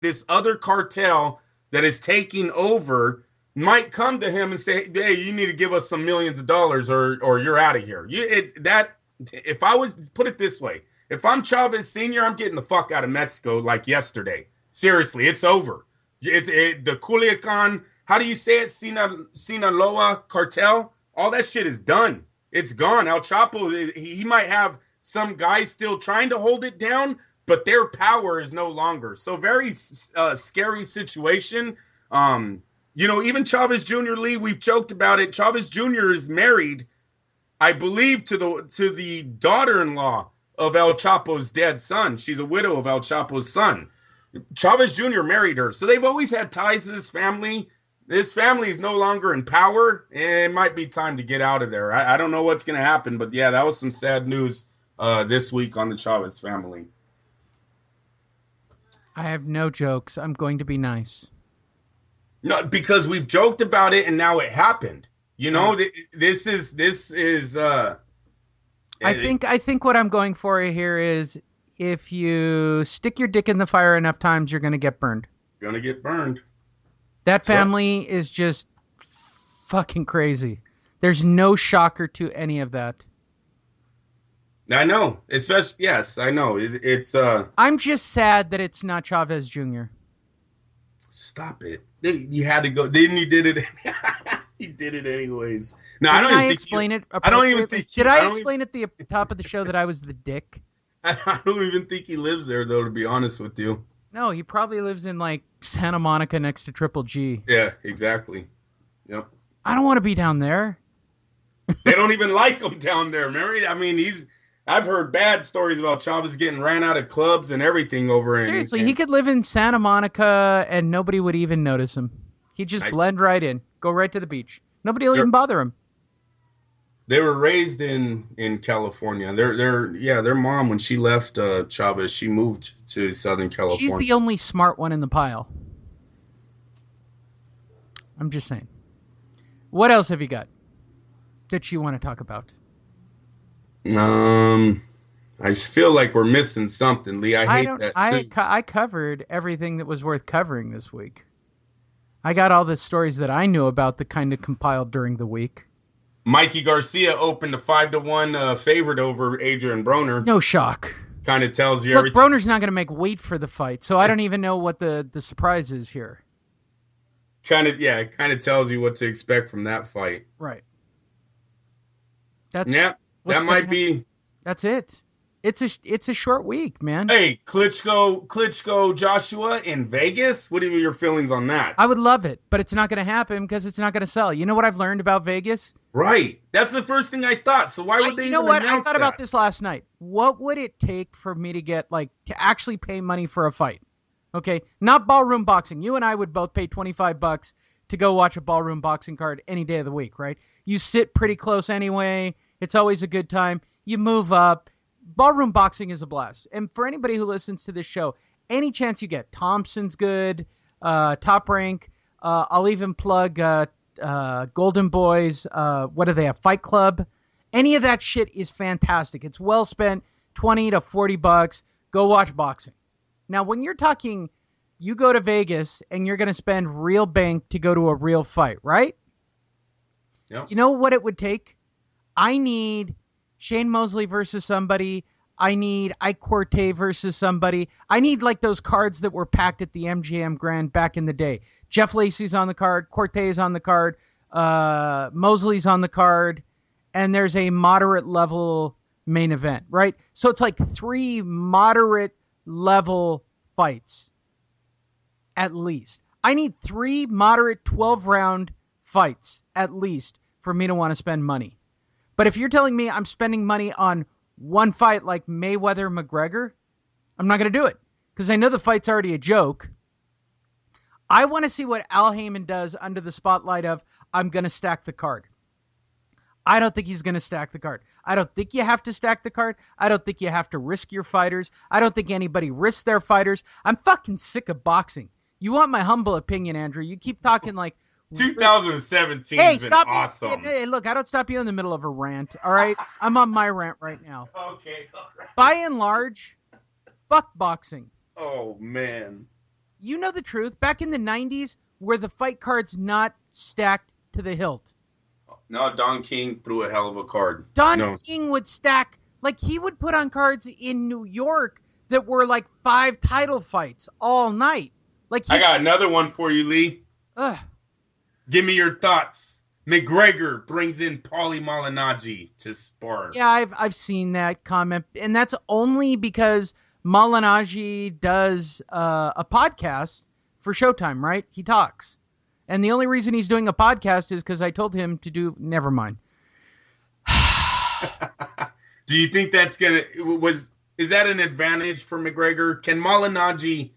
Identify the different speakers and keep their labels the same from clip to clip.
Speaker 1: this other cartel that is taking over might come to him and say, "Hey, you need to give us some millions of dollars, or you're out of here." If I was put it this way, if I'm Chavez Senior, I'm getting the fuck out of Mexico like yesterday. Seriously, it's over. The Culiacan, how do you say it? Sinaloa cartel. All that shit is done. It's gone. El Chapo, he might have some guys still trying to hold it down, but their power is no longer. So very scary situation. Even Chavez Jr. Lee, we've joked about it. Chavez Jr. is married, I believe, to the daughter-in-law of El Chapo's dead son. She's a widow of El Chapo's son. Chavez Jr. married her. So they've always had ties to this family. This family is no longer in power. It might be time to get out of there. I don't know what's going to happen, but yeah, that was some sad news this week on the Chavez family.
Speaker 2: I have no jokes. I'm going to be nice.
Speaker 1: No, because we've joked about it and now it happened. This is.
Speaker 2: I think what I'm going for here is if you stick your dick in the fire enough times, you're going to get burned.
Speaker 1: Gonna get burned.
Speaker 2: That family is just fucking crazy. There's no shocker to any of that.
Speaker 1: I know. Especially, yes, I know. It's.
Speaker 2: I'm just sad that it's not Chavez Jr.
Speaker 1: Stop it. You had to go. Then you did it. He did it anyways. No,
Speaker 2: I don't explain it.
Speaker 1: I don't even think.
Speaker 2: Did I explain at the top of the show that I was the dick?
Speaker 1: I don't even think he lives there, though, to be honest with you.
Speaker 2: No, he probably lives in, like, Santa Monica next to Triple G.
Speaker 1: Yeah, exactly. Yep.
Speaker 2: I don't want to be down there.
Speaker 1: They don't even like him down there, Mary. I mean, I've heard bad stories about Chavez getting ran out of clubs and everything over in.
Speaker 2: Seriously, he could live in Santa Monica and nobody would even notice him. He'd just blend right in, go right to the beach. Nobody will even bother him.
Speaker 1: They were raised in California. Their mom, when she left Chavez, she moved to Southern California.
Speaker 2: She's the only smart one in the pile. I'm just saying. What else have you got that you want to talk about?
Speaker 1: I just feel like we're missing something, Lee. I hate that too.
Speaker 2: I covered everything that was worth covering this week. I got all the stories that I knew about that kind of compiled during the week.
Speaker 1: Mikey Garcia opened a 5-1 favorite over Adrian Broner.
Speaker 2: No shock.
Speaker 1: Kind of tells you
Speaker 2: everything. Broner's not going to make weight for the fight, so I don't even know what the surprise is here.
Speaker 1: It kind of tells you what to expect from that fight.
Speaker 2: Right.
Speaker 1: That might be.
Speaker 2: That's it. It's a short week, man.
Speaker 1: Hey, Klitschko Joshua in Vegas? What are your feelings on that?
Speaker 2: I would love it, but it's not going to happen because it's not going to sell. You know what I've learned about Vegas?
Speaker 1: Right. That's the first thing I thought. So why would they? You know what?
Speaker 2: I thought about this last night. What would it take for me to get to actually pay money for a fight? Okay, not ballroom boxing. You and I would both pay $25 to go watch a ballroom boxing card any day of the week, right? You sit pretty close anyway. It's always a good time. You move up. Ballroom boxing is a blast. And for anybody who listens to this show, any chance you get, Thompson's good, Top Rank. I'll even plug Golden Boys. What do they have? Fight Club. Any of that shit is fantastic. It's well spent, $20 to $40. Go watch boxing. Now, when you're talking, you go to Vegas and you're going to spend real bank to go to a real fight, right?
Speaker 1: Yep.
Speaker 2: You know what it would take? I need Shane Mosley versus somebody. I need Ike Quartey versus somebody. I need those cards that were packed at the MGM Grand back in the day. Jeff Lacey's on the card. Quartey's on the card. Mosley's on the card. And there's a moderate level main event, right? So it's like 3 moderate level fights at least. I need 3 moderate 12-round fights at least for me to want to spend money. But if you're telling me I'm spending money on one fight like Mayweather-McGregor, I'm not going to do it because I know the fight's already a joke. I want to see what Al Heyman does under the spotlight of I'm going to stack the card. I don't think he's going to stack the card. I don't think you have to stack the card. I don't think you have to risk your fighters. I don't think anybody risks their fighters. I'm fucking sick of boxing. You want my humble opinion, Andrew? You keep talking like
Speaker 1: 2017 has been awesome.
Speaker 2: Hey, look, I don't stop you in the middle of a rant, all right? I'm on my rant right now.
Speaker 1: Okay, all right.
Speaker 2: By and large, fuck boxing.
Speaker 1: Oh, man.
Speaker 2: you know the truth. Back in the 90s, were the fight cards not stacked to the hilt?
Speaker 1: No, Don King threw a hell of a card.
Speaker 2: Don King would stack, like he would put on cards in New York that were like 5 title fights all night. Like
Speaker 1: I got another one for you, Lee. Give me your thoughts. McGregor brings in Paulie Malignaggi to spar.
Speaker 2: Yeah, I've seen that comment, and that's only because Malignaggi does a podcast for Showtime, right? He talks. And the only reason he's doing a podcast is because I told him to do... Never mind.
Speaker 1: Do you think that's going to... Is that an advantage for McGregor? Can Malignaggi...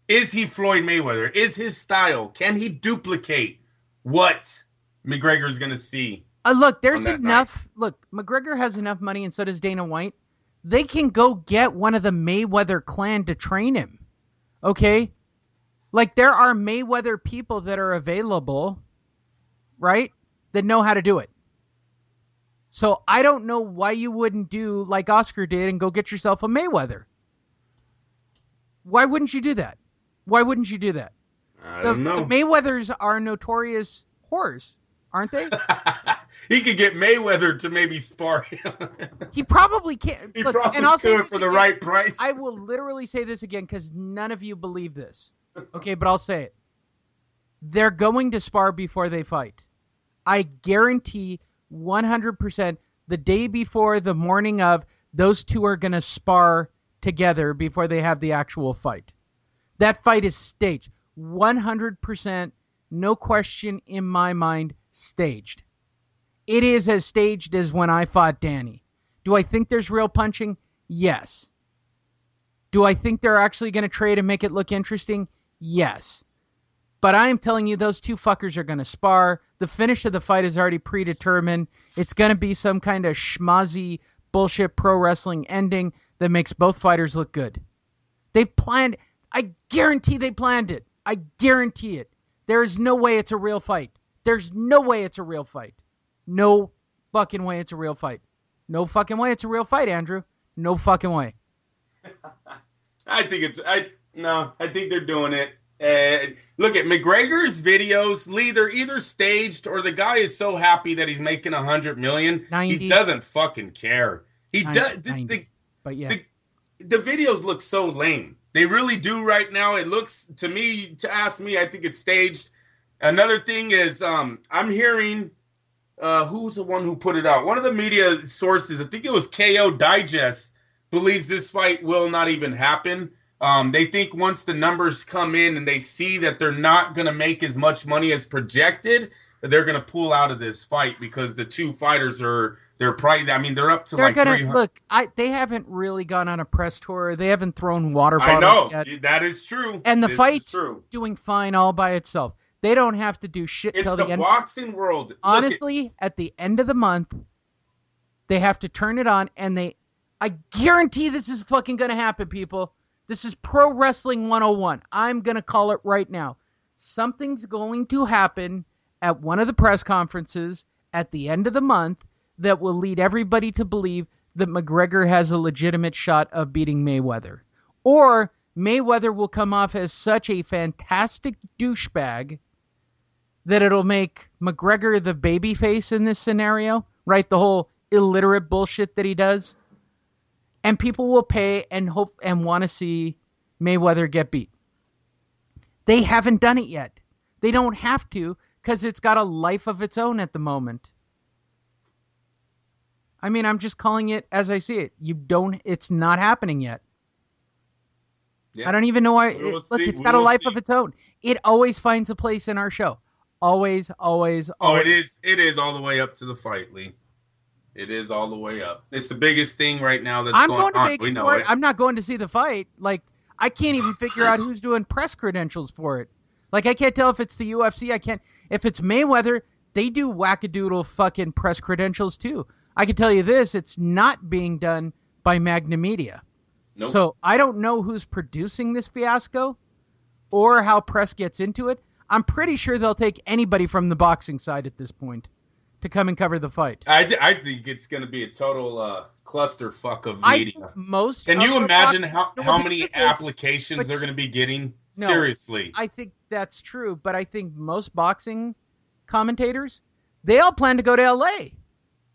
Speaker 1: Is he Floyd Mayweather? Is his style? Can he duplicate what McGregor's going to see?
Speaker 2: Look, there's enough... Night? Look, McGregor has enough money, and so does Dana White. They can go get one of the Mayweather clan to train him. Okay? Like, there are Mayweather people that are available, right? That know how to do it. So I don't know why you wouldn't do like Oscar did and go get yourself a Mayweather. Why wouldn't you do that? Why wouldn't you do that?
Speaker 1: I don't know.
Speaker 2: The Mayweathers are notorious whores, aren't they?
Speaker 1: He could get Mayweather to maybe spar him.
Speaker 2: He probably can't.
Speaker 1: He probably could for the right price.
Speaker 2: I will literally say this again because none of you believe this. Okay, but I'll say it. They're going to spar before they fight. I guarantee 100% the day before, the morning of, those two are going to spar together before they have the actual fight. That fight is staged. 100%, no question in my mind, staged. It is as staged as when I fought Danny. Do I think there's real punching? Yes. Do I think they're actually going to trade and make it look interesting? Yes. But I am telling you, those two fuckers are going to spar. The finish of the fight is already predetermined. It's going to be some kind of schmozzy bullshit pro wrestling ending that makes both fighters look good. They've planned... I guarantee they planned it. I guarantee it. There is no way it's a real fight. There's no way it's a real fight. No fucking way it's a real fight. No fucking way it's a real fight, Andrew. No fucking way.
Speaker 1: I think they're doing it. Look at McGregor's videos, Lee, they're either staged or the guy is so happy that he's making $100 million.
Speaker 2: 90.
Speaker 1: He doesn't fucking care. He
Speaker 2: 90,
Speaker 1: does.
Speaker 2: 90. But yeah.
Speaker 1: The videos look so lame. They really do right now. It looks, to me, to ask me, I think it's staged. Another thing is, I'm hearing, who's the one who put it out? One of the media sources, I think it was KO Digest, believes this fight will not even happen. They think once the numbers come in and they see that they're not going to make as much money as projected, they're going to pull out of this fight because the two fighters they're probably, I mean, they're up to
Speaker 2: they're
Speaker 1: like
Speaker 2: gonna,
Speaker 1: 300.
Speaker 2: Look, they haven't really gone on a press tour. They haven't thrown water bottles
Speaker 1: I know.
Speaker 2: yet.
Speaker 1: That is true.
Speaker 2: And the fight's doing fine all by itself. They don't have to do shit till the end.
Speaker 1: It's the boxing world.
Speaker 2: Honestly, at the end of the month, they have to turn it on, and I guarantee this is fucking going to happen, people. This is Pro Wrestling 101. I'm going to call it right now. Something's going to happen at one of the press conferences at the end of the month that will lead everybody to believe that McGregor has a legitimate shot of beating Mayweather. Or Mayweather will come off as such a fantastic douchebag that it'll make McGregor the babyface in this scenario, right? The whole illiterate bullshit that he does. And people will pay and hope and want to see Mayweather get beat. They haven't done it yet. They don't have to because it's got a life of its own at the moment. I mean, I'm just calling it as I see it. It's not happening yet. Yeah. I don't even know why. Look, it's got a life of its own. It always finds a place in our show. Always, always, always.
Speaker 1: It is all the way up to the fight, Lee. It is all the way up. It's the biggest thing right now that's going on.
Speaker 2: We know it. I'm not going to see the fight. Like, I can't even figure out who's doing press credentials for it. Like, I can't tell if it's the UFC. If it's Mayweather, they do wackadoodle fucking press credentials too. I can tell you this, it's not being done by Magna Media. Nope. So I don't know who's producing this fiasco or how press gets into it. I'm pretty sure they'll take anybody from the boxing side at this point to come and cover the fight.
Speaker 1: I think it's going to be a total clusterfuck of
Speaker 2: I
Speaker 1: media.
Speaker 2: think most.
Speaker 1: Can you imagine how
Speaker 2: the
Speaker 1: many
Speaker 2: truth is,
Speaker 1: applications they're going to be getting?
Speaker 2: No,
Speaker 1: Seriously.
Speaker 2: I think that's true, but I think most boxing commentators, they all plan to go to L.A.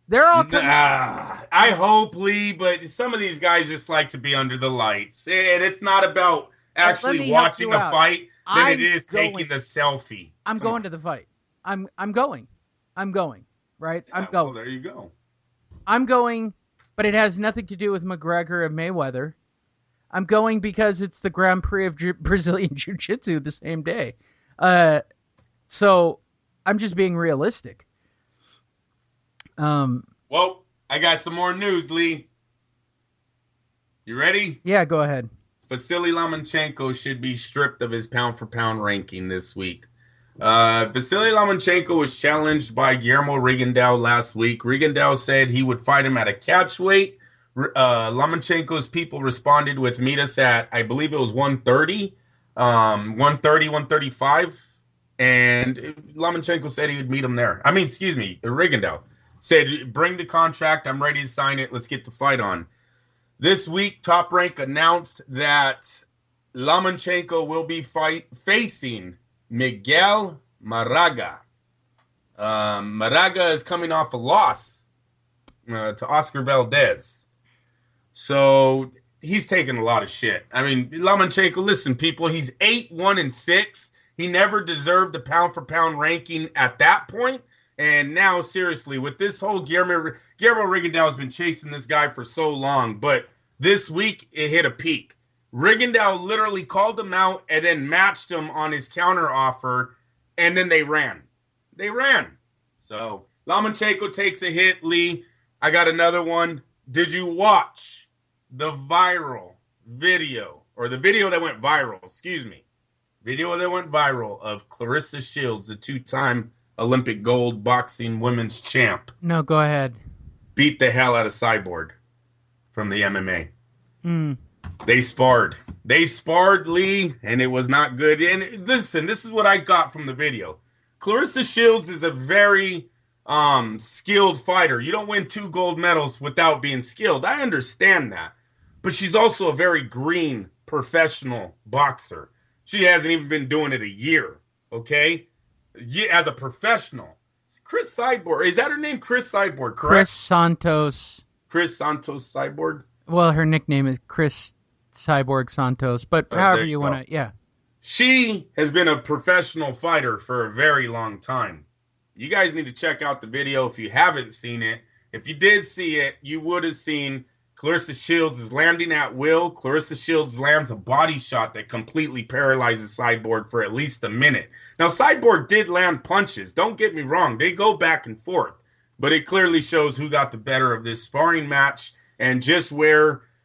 Speaker 2: They're all coming.
Speaker 1: I hope, Lee, but some of these guys just like to be under the lights. And it's not about actually watching a fight than it is taking the selfie.
Speaker 2: I'm going to the fight. I'm going. Right? I'm going.
Speaker 1: Well, there you go.
Speaker 2: I'm going, but it has nothing to do with McGregor and Mayweather. I'm going because it's the Grand Prix of Brazilian Jiu-Jitsu the same day. So I'm just being realistic.
Speaker 1: Well, I got some more news, Lee. You ready?
Speaker 2: Yeah, go ahead.
Speaker 1: Vasily Lomachenko should be stripped of his pound-for-pound ranking this week. Vasily Lomachenko was challenged by Guillermo Rigondeaux last week. Rigondeaux said he would fight him at a catch weight. Lomachenko's people responded with meet us at, I believe it was 130, 135. And Lomachenko said he would meet him there. Rigondeaux said, bring the contract. I'm ready to sign it. Let's get the fight on. This week, Top Rank announced that Lomachenko will be facing Miguel Moraga. Moraga is coming off a loss to Oscar Valdez. So he's taking a lot of shit. I mean, Lomachenko, listen, people, he's 8-1-6. He never deserved the pound-for-pound ranking at that point. And now, seriously, with this whole Guillermo Rigondeaux has been chasing this guy for so long, but this week it hit a peak. Rigondeaux literally called him out and then matched him on his counter offer, and then they ran. So Lomachenko takes a hit, Lee. I got another one. Did you watch the viral video, or the video that went viral, video that went viral of Clarissa Shields, the two-time Olympic gold boxing women's champ?
Speaker 2: No, go ahead.
Speaker 1: Beat the hell out of Cyborg from the MMA.
Speaker 2: Mm.
Speaker 1: They sparred, Lee, and it was not good. And listen, this is what I got from the video. Clarissa Shields is a very skilled fighter. You don't win 2 gold medals without being skilled. I understand that. But she's also a very green professional boxer. She hasn't even been doing it a year, okay? As a professional. Chris Cyborg, is that her name? Chris Cyborg, correct?
Speaker 2: Chris Santos
Speaker 1: Cyborg?
Speaker 2: Well, her nickname is Chris Cyborg Santos, but however you want to, yeah.
Speaker 1: She has been a professional fighter for a very long time. You guys need to check out the video if you haven't seen it. If you did see it, you would have seen Clarissa Shields is landing at will. Clarissa Shields lands a body shot that completely paralyzes Cyborg for at least a minute. Now, Cyborg did land punches. Don't get me wrong. They go back and forth. But it clearly shows who got the better of this sparring match and just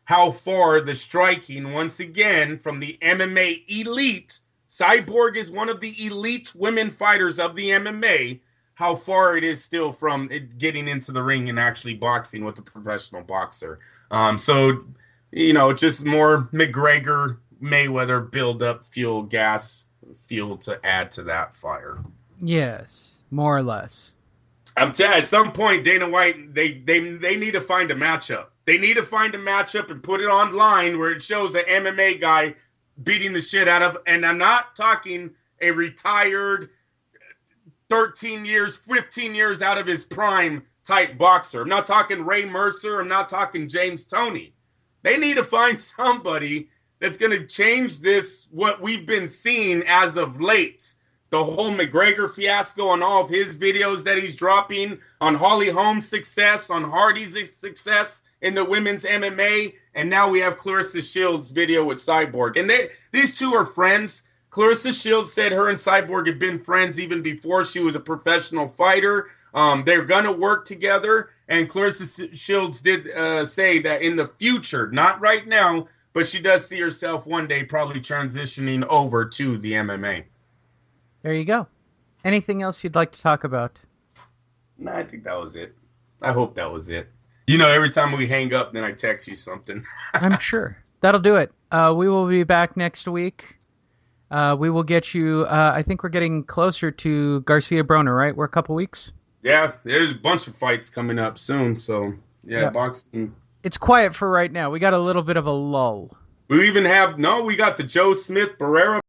Speaker 1: how far the striking, once again, from the MMA elite. Cyborg is one of the elite women fighters of the MMA. How far it is still from it getting into the ring and actually boxing with a professional boxer. So, just more McGregor, Mayweather build-up fuel to add to that fire.
Speaker 2: Yes, more or less.
Speaker 1: I'm telling you, at some point, Dana White, they need to find a matchup. They need to find a matchup and put it online where it shows an MMA guy beating the shit out of, and I'm not talking a retired 13 years, 15 years out of his prime type boxer. I'm not talking Ray Mercer. I'm not talking James Toney. They need to find somebody that's going to change this, what we've been seeing as of late. The whole McGregor fiasco on all of his videos that he's dropping, on Holly Holm's success, on Hardy's success in the women's MMA, and now we have Clarissa Shields' video with Cyborg. And these two are friends. Clarissa Shields said her and Cyborg had been friends even before she was a professional fighter. They're going to work together, and Clarissa Shields did say that in the future, not right now, but she does see herself one day probably transitioning over to the MMA.
Speaker 2: There you go. Anything else you'd like to talk about?
Speaker 1: No, I think that was it. I hope that was it. Every time we hang up, then I text you something.
Speaker 2: I'm sure. That'll do it. We will be back next week. We will get you, I think we're getting closer to Garcia Broner, right? We're a couple weeks.
Speaker 1: Yeah, there's a bunch of fights coming up soon. So yeah,
Speaker 2: Yep.
Speaker 1: boxing.
Speaker 2: It's quiet for right now. We got a little bit of a lull.
Speaker 1: We even have we got the Joe Smith Barrera